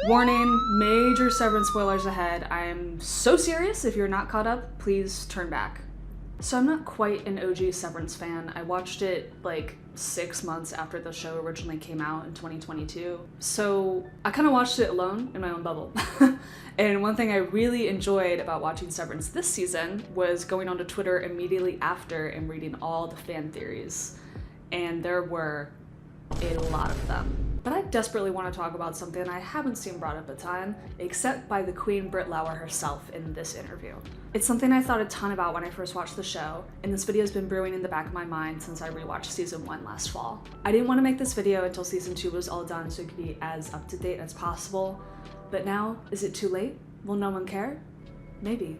Warning, major Severance spoilers ahead. I am so serious. If you're not caught up, please turn back. So I'm not quite an OG Severance fan. I watched it like 6 months after the show originally came out in 2022. So I kind of watched it alone in my own bubble. And one thing I really enjoyed about watching Severance this season was going onto Twitter immediately after and reading all the fan theories. And there were a lot of them. But I desperately want to talk about something I haven't seen brought up a ton, except by the Queen Britt Lauer herself in this interview. It's something I thought a ton about when I first watched the show, and this video has been brewing in the back of my mind since I rewatched season 1 last fall. I didn't want to make this video until season 2 was all done so it could be as up to date as possible, but now, is it too late? Will no one care? Maybe,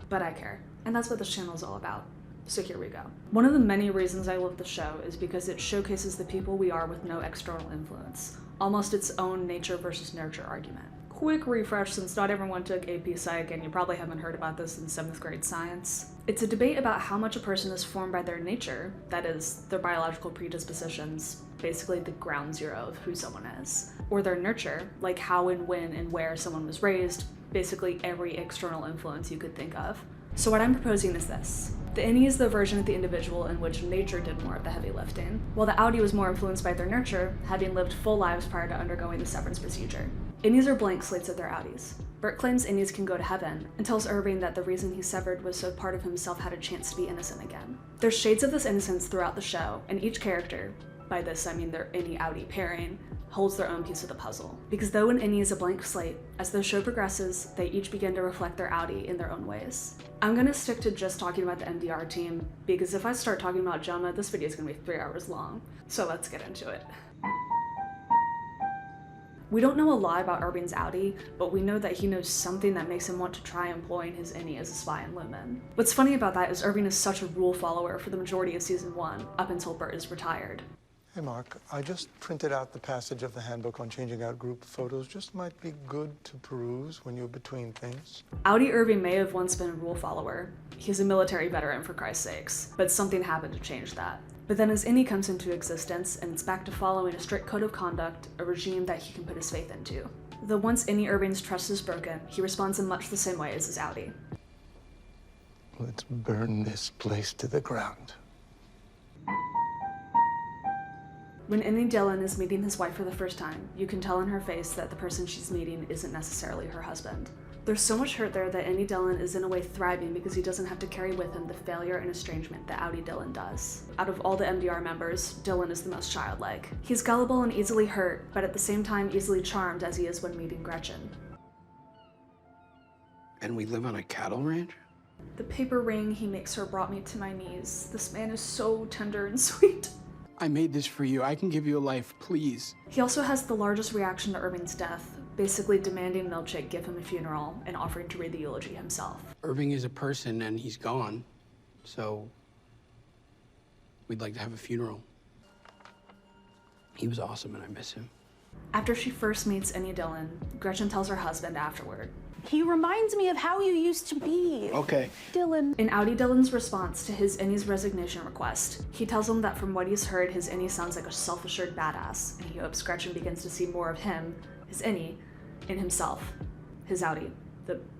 but I care, and that's what this channel is all about. So here we go. One of the many reasons I love the show is because it showcases the people we are with no external influence, almost its own nature versus nurture argument. Quick refresh since not everyone took AP Psych and you probably haven't heard about this in 7th grade science. It's a debate about how much a person is formed by their nature, that is, their biological predispositions, basically the ground zero of who someone is, or their nurture, like how and when and where someone was raised, basically every external influence you could think of. So what I'm proposing is this. The innie is the version of the individual in which nature did more of the heavy lifting, while the outie was more influenced by their nurture, having lived full lives prior to undergoing the severance procedure. Innies are blank slates of their outies. Bert claims innies can go to heaven, and tells Irving that the reason he severed was so part of himself had a chance to be innocent again. There's shades of this innocence throughout the show, and each character, by this I mean their innie-outie pairing, holds their own piece of the puzzle. Because though an innie is a blank slate, as the show progresses, they each begin to reflect their outie in their own ways. I'm gonna stick to just talking about the MDR team, because if I start talking about Jonah, this video is gonna be 3 hours long. So let's get into it. We don't know a lot about Irving's outie, but we know that he knows something that makes him want to try employing his innie as a spy in Lumen. What's funny about that is Irving is such a rule follower for the majority of season 1, up until Bert is retired. Hey Mark, I just printed out the passage of the handbook on changing out group photos. Just might be good to peruse when you're between things. Outie Irving may have once been a rule follower. He's a military veteran for Christ's sakes, but something happened to change that. But then his innie comes into existence and it's back to following a strict code of conduct, a regime that he can put his faith into. Though once innie Irving's trust is broken, he responds in much the same way as his outie. Let's burn this place to the ground. When Innie Dylan is meeting his wife for the first time, you can tell in her face that the person she's meeting isn't necessarily her husband. There's so much hurt there that Innie Dylan is in a way thriving because he doesn't have to carry with him the failure and estrangement that outie Dylan does. Out of all the MDR members, Dylan is the most childlike. He's gullible and easily hurt, but at the same time easily charmed as he is when meeting Gretchen. And we live on a cattle ranch? The paper ring he makes her brought me to my knees. This man is so tender and sweet. I made this for you. I can give you a life, please. He also has the largest reaction to Irving's death, basically demanding Milchick give him a funeral and offering to read the eulogy himself. Irving is a person and he's gone, so we'd like to have a funeral. He was awesome and I miss him. After she first meets Innie Dylan, Gretchen tells her husband afterward. He reminds me of how you used to be. Okay. Dylan. In outie Dylan's response to his innie's resignation request, he tells him that from what he's heard, his innie sounds like a self-assured badass, and he hopes Gretchen begins to see more of him, his innie, in himself, his outie.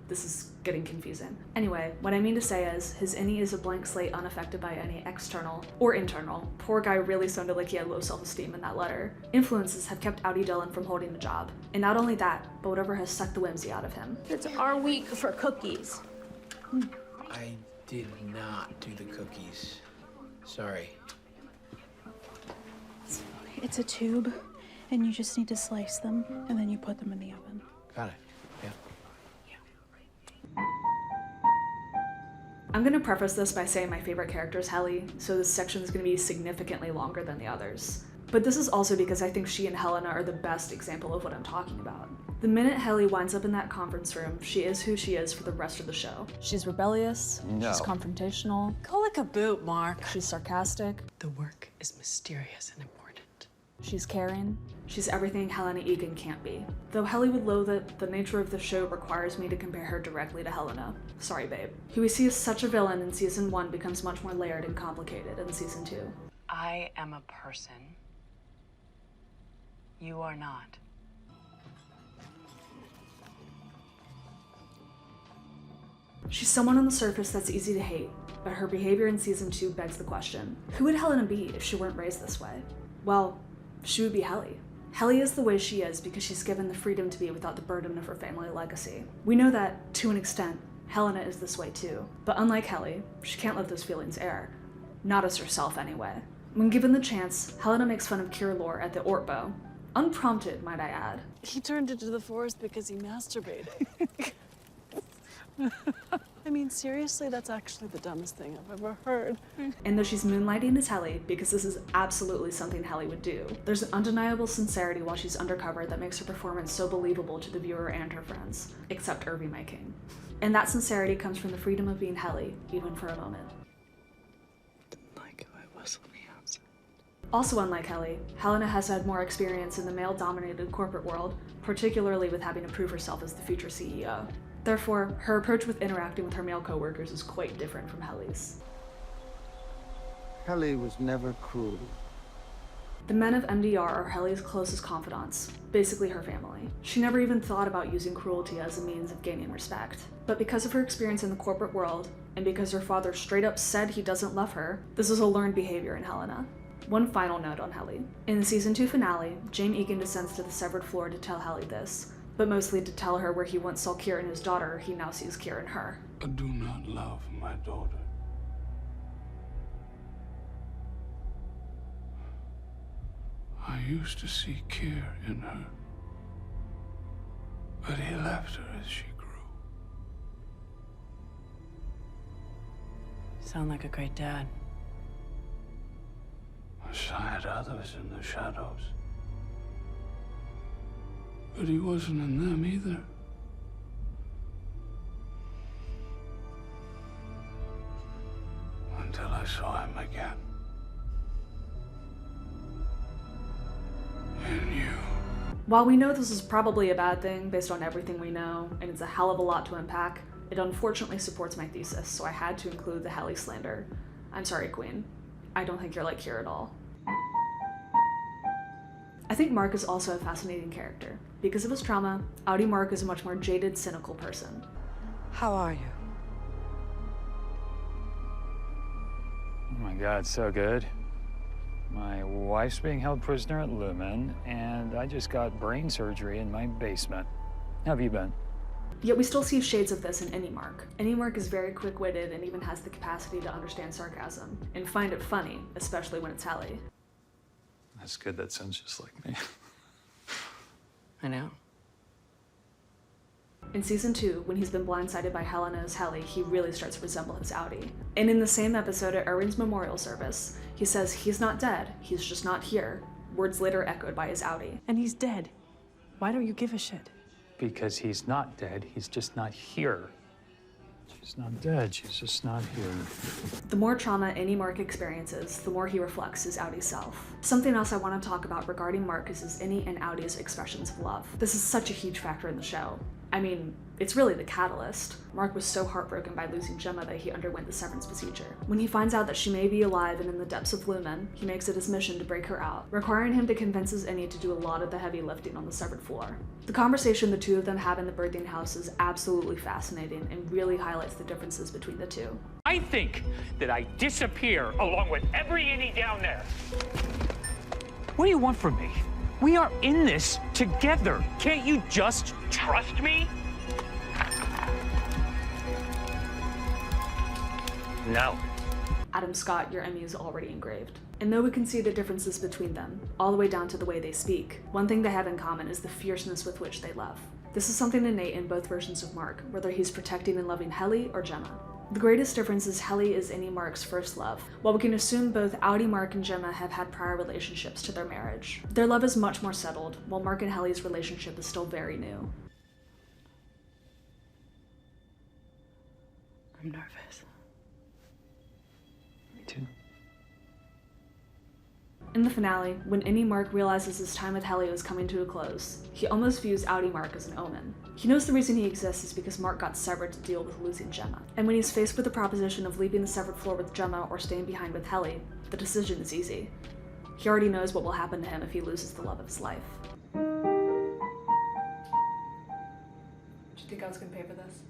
This is getting confusing. Anyway, what I mean to say is, his innie is a blank slate unaffected by any external or internal. Poor guy really sounded like he had low self-esteem in that letter. Influences have kept outie Dylan from holding the job. And not only that, but whatever has sucked the whimsy out of him. It's our week for cookies. I did not do the cookies. Sorry. It's a tube, and you just need to slice them, and then you put them in the oven. Got it. Yeah. I'm gonna preface this by saying my favorite character is Helly, so this section is gonna be significantly longer than the others. But this is also because I think she and Helena are the best example of what I'm talking about. The minute Helly winds up in that conference room, she is who she is for the rest of the show. She's rebellious, she's confrontational, Call it a boot, Mark. she's sarcastic, The work is mysterious and important. she's caring, she's everything Helena Egan can't be. Though Helly would loathe it, the nature of the show requires me to compare her directly to Helena. Sorry, babe. Who we see as such a villain in season 1 becomes much more layered and complicated in season 2. I am a person. You are not. She's someone on the surface that's easy to hate, but her behavior in season 2 begs the question, who would Helena be if she weren't raised this way? Well, she would be Helly. Helly is the way she is because she's given the freedom to be without the burden of her family legacy. We know that, to an extent, Helena is this way too, but unlike Helly, she can't let those feelings air. Not as herself, anyway. When given the chance, Helena makes fun of Kier Lore at the Ortbo. Unprompted, might I add. He turned into the forest because he masturbated. I mean, seriously, that's actually the dumbest thing I've ever heard. And though she's moonlighting as Helly, because this is absolutely something Helly would do, there's an undeniable sincerity while she's undercover that makes her performance so believable to the viewer and her friends, except Irvy my king. And that sincerity comes from the freedom of being Helly, even for a moment. Like who I was on the outside. Also unlike Helly, Helena has had more experience in the male-dominated corporate world, particularly with having to prove herself as the future CEO. Therefore, her approach with interacting with her male coworkers is quite different from Helly's. Helly was never cruel. The men of MDR are Helly's closest confidants, basically her family. She never even thought about using cruelty as a means of gaining respect. But because of her experience in the corporate world, and because her father straight up said he doesn't love her, this is a learned behavior in Helena. One final note on Helly. In the season 2 finale, Jaime Egan descends to the severed floor to tell Helly this, but mostly to tell her where he once saw Kier in his daughter, he now sees Kier in her. I do not love my daughter. I used to see Kier in her, but he left her as she grew. Sound like a great dad. I had others in the shadows, but he wasn't in them either. Until I saw him again. In you. While we know this is probably a bad thing based on everything we know, and it's a hell of a lot to unpack, it unfortunately supports my thesis, so I had to include the Helly slander. I'm sorry, Queen. I don't think you're like Kier at all. I think Mark is also a fascinating character. Because of his trauma, Audi Mark is a much more jaded, cynical person. How are you? Oh my God, so good. My wife's being held prisoner at Lumen, and I just got brain surgery in my basement. How have you been? Yet we still see shades of this in Any Mark. Any Mark is very quick-witted and even has the capacity to understand sarcasm, and find it funny, especially when it's Helly. That's good, that sounds just like me. I know. In season 2, when he's been blindsided by Helena as Helly, he really starts to resemble his Audi. And in the same episode at Erwin's memorial service, he says he's not dead, he's just not here. Words later echoed by his Audi. And he's dead. Why don't you give a shit? Because he's not dead, he's just not here. She's not dead, she's just not here. The more trauma any Mark experiences, the more he reflects his Audi self. Something else I want to talk about regarding Mark is his Any and Audi's expressions of love. This is such a huge factor in the show. I mean, it's really the catalyst. Mark was so heartbroken by losing Gemma that he underwent the severance procedure. When he finds out that she may be alive and in the depths of Lumen, he makes it his mission to break her out, requiring him to convince his Any to do a lot of the heavy lifting on the severed floor. The conversation the two of them have in the birthing house is absolutely fascinating and really highlights the differences between the two. I think that I disappear along with every Any down there. What do you want from me? We are in this together. Can't you just trust me? No. Adam Scott, your Emmy is already engraved. And though we can see the differences between them, all the way down to the way they speak, one thing they have in common is the fierceness with which they love. This is something innate in both versions of Mark, whether he's protecting and loving Helly or Gemma. The greatest difference is Helly is Any Mark's first love, while we can assume both Audi Mark and Gemma have had prior relationships to their marriage. Their love is much more settled, while Mark and Helly's relationship is still very new. I'm nervous. Me too. In the finale, when Any Mark realizes his time with Helly was coming to a close, he almost views Audi Mark as an omen. He knows the reason he exists is because Mark got severed to deal with losing Gemma. And when he's faced with the proposition of leaving the severed floor with Gemma or staying behind with Helly, the decision is easy. He already knows what will happen to him if he loses the love of his life. Do you think I was gonna pay for this?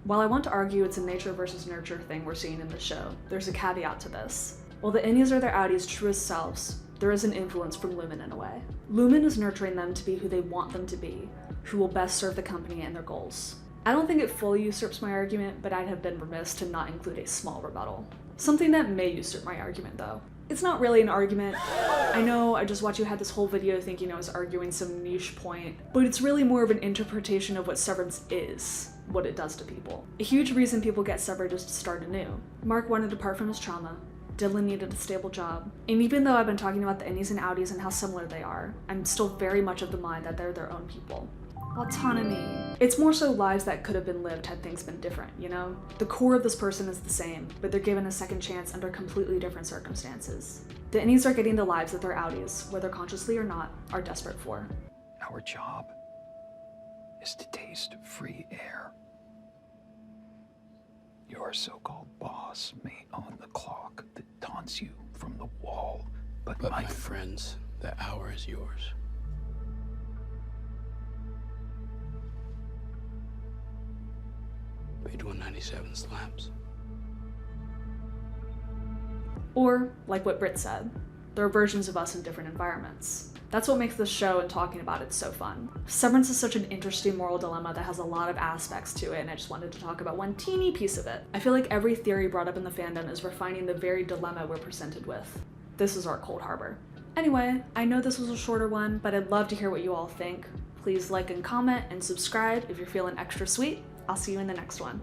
While I want to argue it's a nature versus nurture thing we're seeing in the show, there's a caveat to this. While the innies are their outies' truest selves, there is an influence from Lumen in a way. Lumen is nurturing them to be who they want them to be, who will best serve the company and their goals. I don't think it fully usurps my argument, but I'd have been remiss to not include a small rebuttal. Something that may usurp my argument though. It's not really an argument. I know I just watched you had this whole video thinking I was arguing some niche point, but it's really more of an interpretation of what Severance is, what it does to people. A huge reason people get severed is to start anew. Mark wanted to depart from his trauma. Dylan needed a stable job. And even though I've been talking about the innies and outies and how similar they are, I'm still very much of the mind that they're their own people. Autonomy. It's more so lives that could have been lived had things been different, you know? The core of this person is the same, but they're given a second chance under completely different circumstances. The innies are getting the lives that their outies, whether consciously or not, are desperate for. Our job is to taste free air. Your so-called boss may own the clock that taunts you from the wall, but my friends, the hour is yours. Page 197 slabs. Or, like what Britt said, there are versions of us in different environments. That's what makes this show and talking about it so fun. Severance is such an interesting moral dilemma that has a lot of aspects to it, and I just wanted to talk about one teeny piece of it. I feel like every theory brought up in the fandom is refining the very dilemma we're presented with. This is our Cold Harbor. Anyway, I know this was a shorter one, but I'd love to hear what you all think. Please like and comment and subscribe if you're feeling extra sweet. I'll see you in the next one.